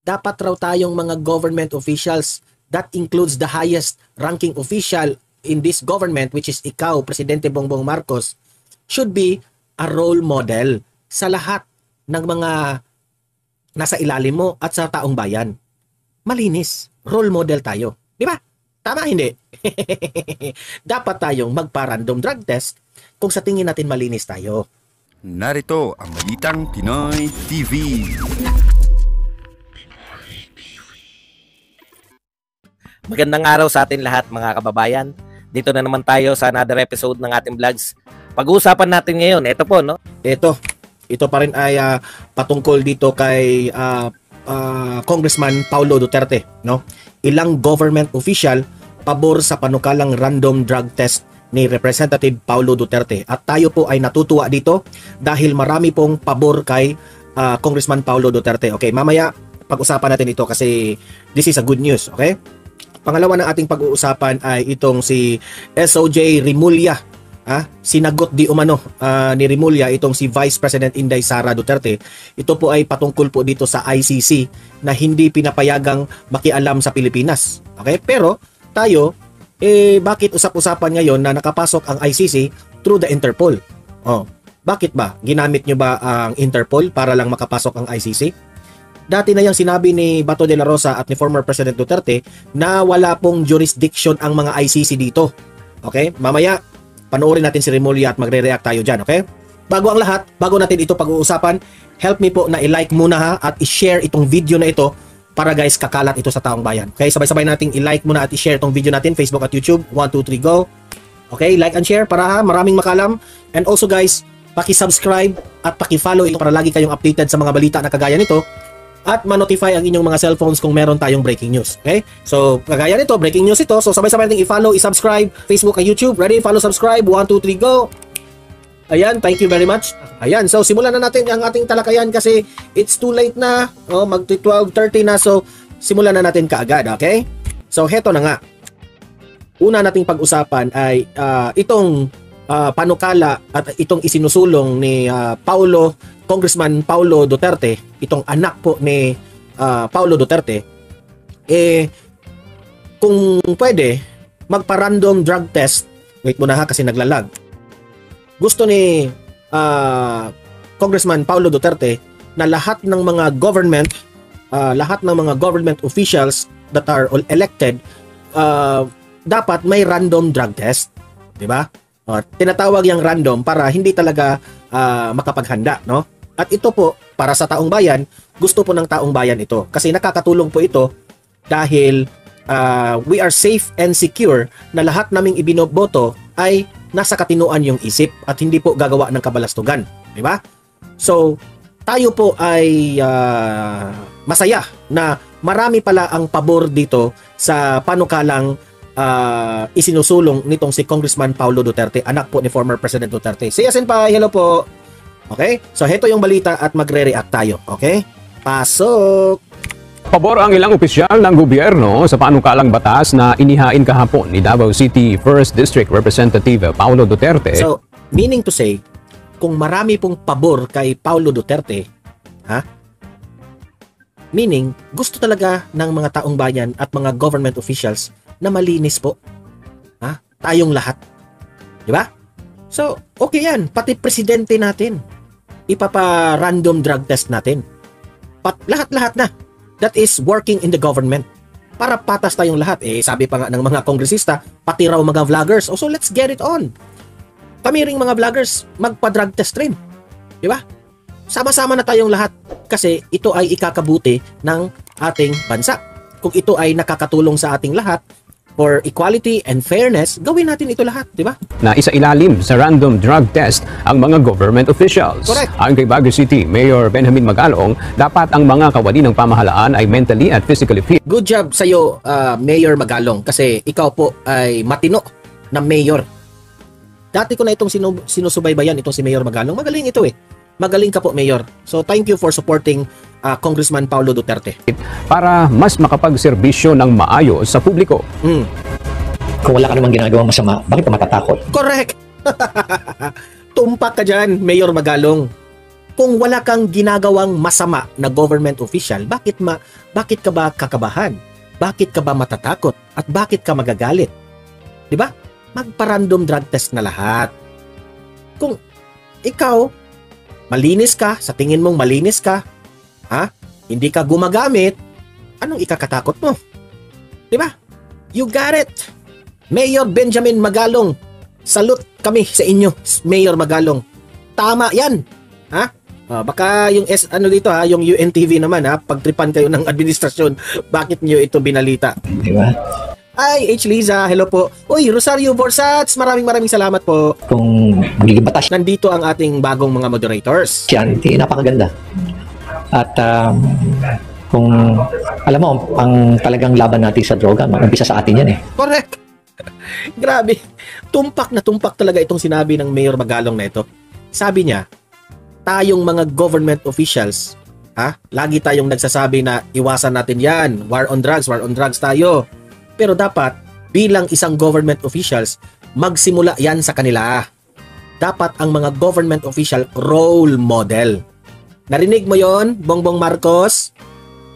dapat raw tayong mga government officials, that includes the highest ranking official in this government, which is ikaw, Presidente Bongbong Marcos, should be a role model sa lahat ng mga nasa ilalim mo at sa taong bayan. Malinis. Role model tayo. Di ba? Tama hindi? Dapat tayong magpa-random drug test kung sa tingin natin malinis tayo. Narito ang Balitang Pinoy TV. Magandang araw sa atin lahat mga kababayan. Dito na naman tayo sa another episode ng ating vlogs. Pag-uusapan natin ngayon, ito po, no? Ito pa rin ay patungkol dito kay Congressman Paulo Duterte, no? Ilang government official pabor sa panukalang random drug test ni Representative Paulo Duterte. At tayo po ay natutuwa dito dahil marami pong pabor kay Congressman Paulo Duterte. Okay, mamaya pag-usapan natin ito kasi this is a good news, okay? Pangalawa ng ating pag-uusapan ay itong si SOJ Rimulya. Sinagot di umano ni Rimulya itong si Vice President Inday Sara Duterte. Ito po ay patungkol po dito sa ICC na hindi pinapayagang makialam sa Pilipinas. Okay? Pero tayo, bakit usap-usapan ngayon na nakapasok ang ICC through the Interpol? Bakit ba? Ginamit nyo ba ang Interpol para lang makapasok ang ICC? Dati na yung sinabi ni Bato de la Rosa at ni former President Duterte na wala pong jurisdiction ang mga ICC dito. Okay? Mamaya, panoorin natin si Rimulya at magre-react tayo dyan. Okay? Bago ang lahat, bago natin ito pag-uusapan, help me po na i-like muna ha at i-share itong video na ito para guys kakalat ito sa taong bayan. Okay? Sabay-sabay nating i-like muna at i-share itong video natin, Facebook at YouTube. 1, 2, 3, go! Okay? Like and share para ha, maraming makalam. And also guys, paki-subscribe at paki-follow ito para lagi kayong updated sa mga balita na kagaya nito. At ma-notify ang inyong mga cellphones kung meron tayong breaking news. Okay? So, kagaya nito, breaking news ito. So, sabay-sabay natin i-follow, i-subscribe, Facebook at YouTube. Ready? Follow, subscribe. 1, 2, 3, go! Ayan, thank you very much. Ayan, so simulan na natin ang ating talakayan kasi it's too late na. Mag-12:30 na. So, simulan na natin kaagad. Okay? So, heto na nga. Una nating pag-usapan ay itong panukala at itong isinusulong ni Congressman Paulo Duterte, itong anak po ni Paulo Duterte, kung pwede, magpa-random drug test. Wait muna ha kasi naglalag. Gusto ni Congressman Paulo Duterte na lahat ng mga government officials that are all elected, dapat may random drug test. Diba? Tinatawag yung random para hindi talaga makapaghanda, no? At ito po, para sa taong bayan, gusto po ng taong bayan ito. Kasi nakakatulong po ito dahil we are safe and secure na lahat naming ibinoboto ay nasa katinuan yung isip at hindi po gagawa ng kabalastugan. Di ba? So, tayo po ay masaya na marami pala ang pabor dito sa panukalang isinusulong nitong si Congressman Paulo Duterte, anak po ni former President Duterte. Si Yasin pa, hello po. Okay? So, heto yung balita at magre-react tayo. Okay? Pasok! Pabor ang ilang opisyal ng gobyerno sa panukalang batas na inihain kahapon ni Davao City 1st District Representative Paulo Duterte. So, meaning to say, kung marami pong pabor kay Paulo Duterte, meaning, gusto talaga ng mga taong bayan at mga government officials na malinis po. Tayong lahat. Di ba? So, okay yan. Pati presidente natin. Ipapa-random drug test natin. Lahat-lahat na. That is working in the government. Para patas tayong lahat. Sabi pa nga ng mga kongresista, pati raw mga vloggers. So, let's get it on. Kami ring mga vloggers, magpa-drug test rin. Di ba? Sama-sama na tayong lahat. Kasi ito ay ikakabuti ng ating bansa. Kung ito ay nakakatulong sa ating lahat, for equality and fairness, gawin natin ito lahat, di ba? Na isailalim sa random drug test ang mga government officials. Correct. Ayon kay Baguio City Mayor Benjamin Magalong, dapat ang mga kawani ng pamahalaan ay mentally at physically fit. Good job sa iyo, Mayor Magalong, kasi ikaw po ay matino na mayor. Dati ko na itong sinusubaybayan itong si Mayor Magalong. Magaling ito Magaling ka po, Mayor. So, thank you for supporting Congressman Paulo Duterte. Para mas makapagserbisyo ng maayos sa publiko. Kung wala ka namang ginagawang masama, bakit ka matatakot? Correct! Tumpak ka dyan, Mayor Magalong. Kung wala kang ginagawang masama na government official, bakit ka ba kakabahan? Bakit ka ba matatakot? At bakit ka magagalit? 'Di ba? Magpa-random drug test na lahat. Kung ikaw malinis ka, sa tingin mong malinis ka, hindi ka gumagamit, anong ikakatakot mo? 'Di ba? You got it. Mayor Benjamin Magalong, salute kami sa inyo, Mayor Magalong. Tama 'yan. Baka yung yung UNTV naman pagtripan kayo ng administrasyon, bakit niyo ito binalita? Di ba? Ay, H. Liza, hello po. Uy, Rosario Borsats, maraming salamat po. Kung magiging batas Nandito ang ating bagong mga moderators. yan, napakaganda. At kung alam mo, ang talagang laban natin sa droga, mag-umpisa sa atin yan eh. Correct. Grabe. Tumpak na tumpak talaga itong sinabi ng Mayor Magalong na ito. Sabi niya, tayong mga government officials, lagi tayong nagsasabi na iwasan natin yan, war on drugs tayo. Pero dapat, bilang isang government officials, magsimula yan sa kanila. Dapat ang mga government official role model. Narinig mo yon, Bongbong Marcos?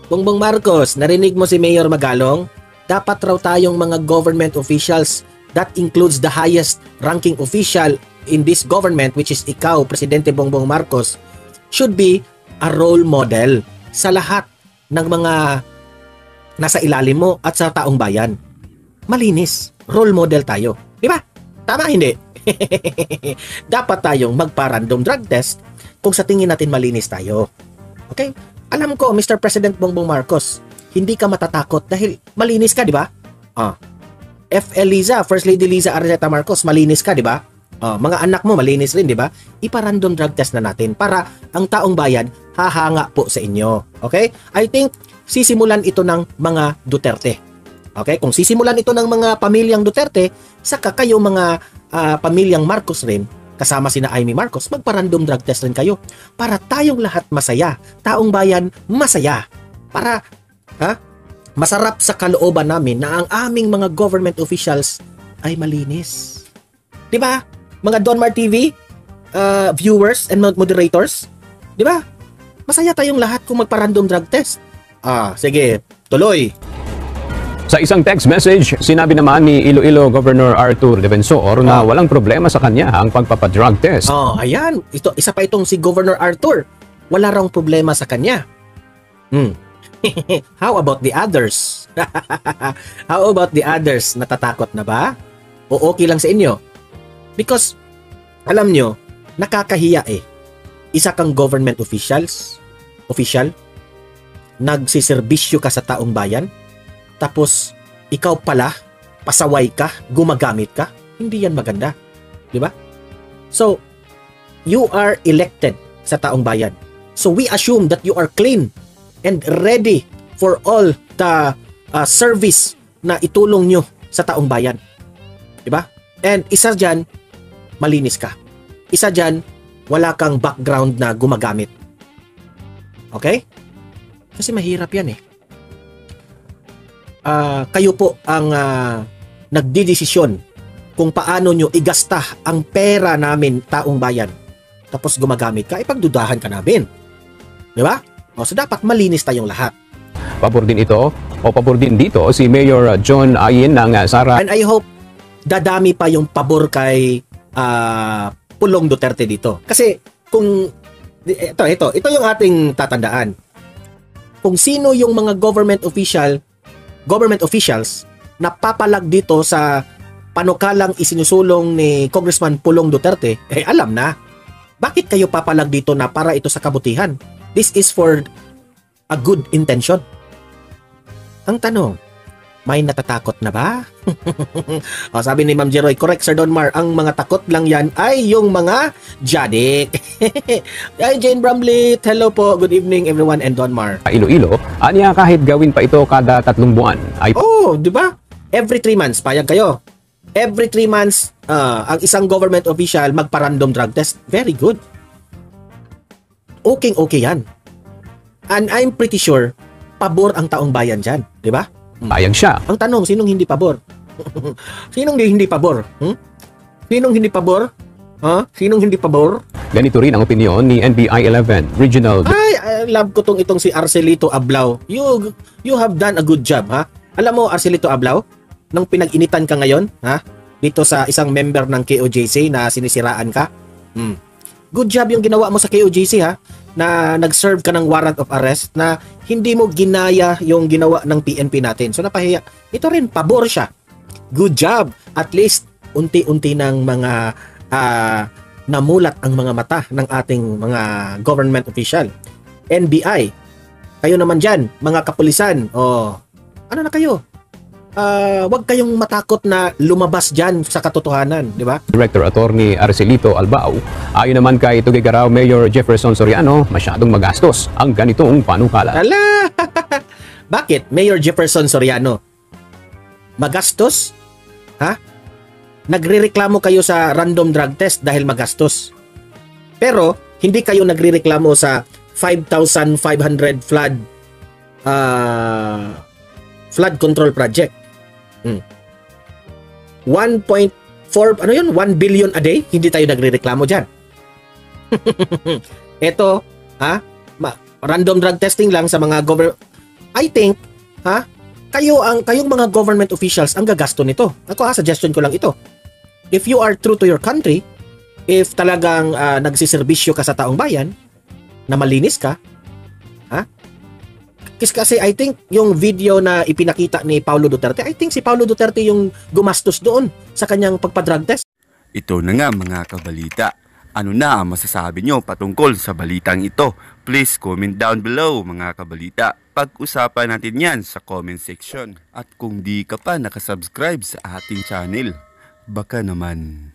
Bongbong Marcos, narinig mo si Mayor Magalong? Dapat raw tayong mga government officials, that includes the highest ranking official in this government, which is ikaw, Presidente Bongbong Marcos, should be a role model sa lahat ng mga nasa ilalim mo at sa taong bayan. Malinis. Role model tayo. Di ba? Tama, hindi? Dapat tayong magpa-random drug test kung sa tingin natin malinis tayo. Okay? Alam ko, Mr. President Bongbong Marcos, hindi ka matatakot dahil malinis ka, di ba? FL Liza, First Lady Liza Arjeta Marcos, malinis ka, di ba? Mga anak mo malinis rin, di ba? Ipa-random drug test na natin para ang taong bayan hahanga po sa inyo. Okay? I think sisimulan ito ng mga Duterte. Okay? Kung sisimulan ito ng mga pamilyang Duterte, saka kayo mga pamilyang Marcos rin, kasama sina Amy Marcos, magpa-random drug test rin kayo para tayong lahat masaya. Taong bayan masaya. Para masarap sa kalooban namin na ang aming mga government officials ay malinis. Di ba? Mga Donmar TV viewers and moderators, di ba? Masaya tayong lahat kung magpa-random drug test. Sige, tuloy. Sa isang text message, sinabi naman ni Iloilo Governor Arthur Defensor na walang problema sa kanya ang pagpapadrug test. Ayan. Isa pa itong si Governor Arthur. Wala raw problema sa kanya. How about the others? How about the others? Natatakot na ba? O okay lang sa inyo? Because, alam nyo, nakakahiya eh. Isa kang government official, nagsiservisyo ka sa taong bayan, tapos ikaw pala, pasaway ka, gumagamit ka, hindi yan maganda. Di ba? So, you are elected sa taong bayan. So, we assume that you are clean and ready for all the service na itulong nyo sa taong bayan. Di ba? And isa dyan, malinis ka. Isa dyan, wala kang background na gumagamit. Okay? Kasi mahirap yan eh. Kayo po ang nagdidesisyon kung paano nyo igasta ang pera namin taong bayan. Tapos gumagamit ka, ipagdudahan ka namin. Di ba? So dapat malinis tayong lahat. Pabor din ito o pabor din dito si Mayor John Ayin ng Sara. And I hope dadami pa yung pabor kay Pulong Duterte dito. Kasi kung ito yung ating tatandaan. Kung sino yung mga government officials na papalag dito sa panukalang isinusulong ni Congressman Pulong Duterte, alam na. Bakit kayo papalag dito na para ito sa kabutihan? This is for a good intention. Ang tanong, may natatakot na ba? Sabi ni Ma'am Jeroy, correct Sir Donmar, ang mga takot lang yan ay yung mga jadik. Ay, Jane Bramlett, hello po, good evening everyone and Donmar. Iloilo, anya kahit gawin pa ito kada 3 buwan ay... Di ba? Every 3 months, payag kayo. Every 3 months, ang isang government official magpa-random drug test. Very good. Okay yan. And I'm pretty sure, pabor ang taong bayan dyan. Di ba? Payag siya. Ang tanong, sinong hindi pabor? Sinong hindi pabor? Sinong hindi pabor? Ha? Sinong hindi pabor? Ganito rin ang opinyon ni NBI 11 Regional Ay, I love ko itong si Arcelito Ablao. You have done a good job, ha? Alam mo, Arcelito Ablao, nung pinag-initan ka ngayon, ha? Dito sa isang member ng KOJC na sinisiraan ka. Good job yung ginawa mo sa KOJC, ha? Na nag-serve ka ng warrant of arrest na hindi mo ginaya yung ginawa ng PNP natin. So napahiya. Ito rin, pabor siya. Good job. At least, unti-unti ng mga namulat ang mga mata ng ating mga government official. NBI, kayo naman dyan, mga kapulisan, ano na kayo? Wag kayong matakot na lumabas dyan sa katotohanan, di ba? Director Attorney Arcelito Albao, ayon naman kay Tuguegarao Mayor Jefferson Soriano, masyadong magastos ang ganitong panukala. Ala! Bakit? Mayor Jefferson Soriano, magastos? Ha? Nagrereklamo kayo sa random drug test dahil magastos. Pero, hindi kayo nagrereklamo sa 5,500 flood control project. 1.4, ano yun? 1 billion a day? Hindi tayo nagrereklamo dyan. Ito, random drug testing lang sa mga I think, kayong mga government officials ang gagasto nito. Ako suggestion ko lang ito. If you are true to your country, if talagang nagsiservisyo ka sa taong bayan, na malinis ka, kasi I think yung video na ipinakita ni Paulo Duterte, I think si Paulo Duterte yung gumastos doon sa kanyang pagpa-drug test. Ito na nga mga kabalita. Ano na ang masasabi nyo patungkol sa balitang ito? Please comment down below mga kabalita. Pag-usapan natin yan sa comment section. At kung di ka pa nakasubscribe sa ating channel, baka naman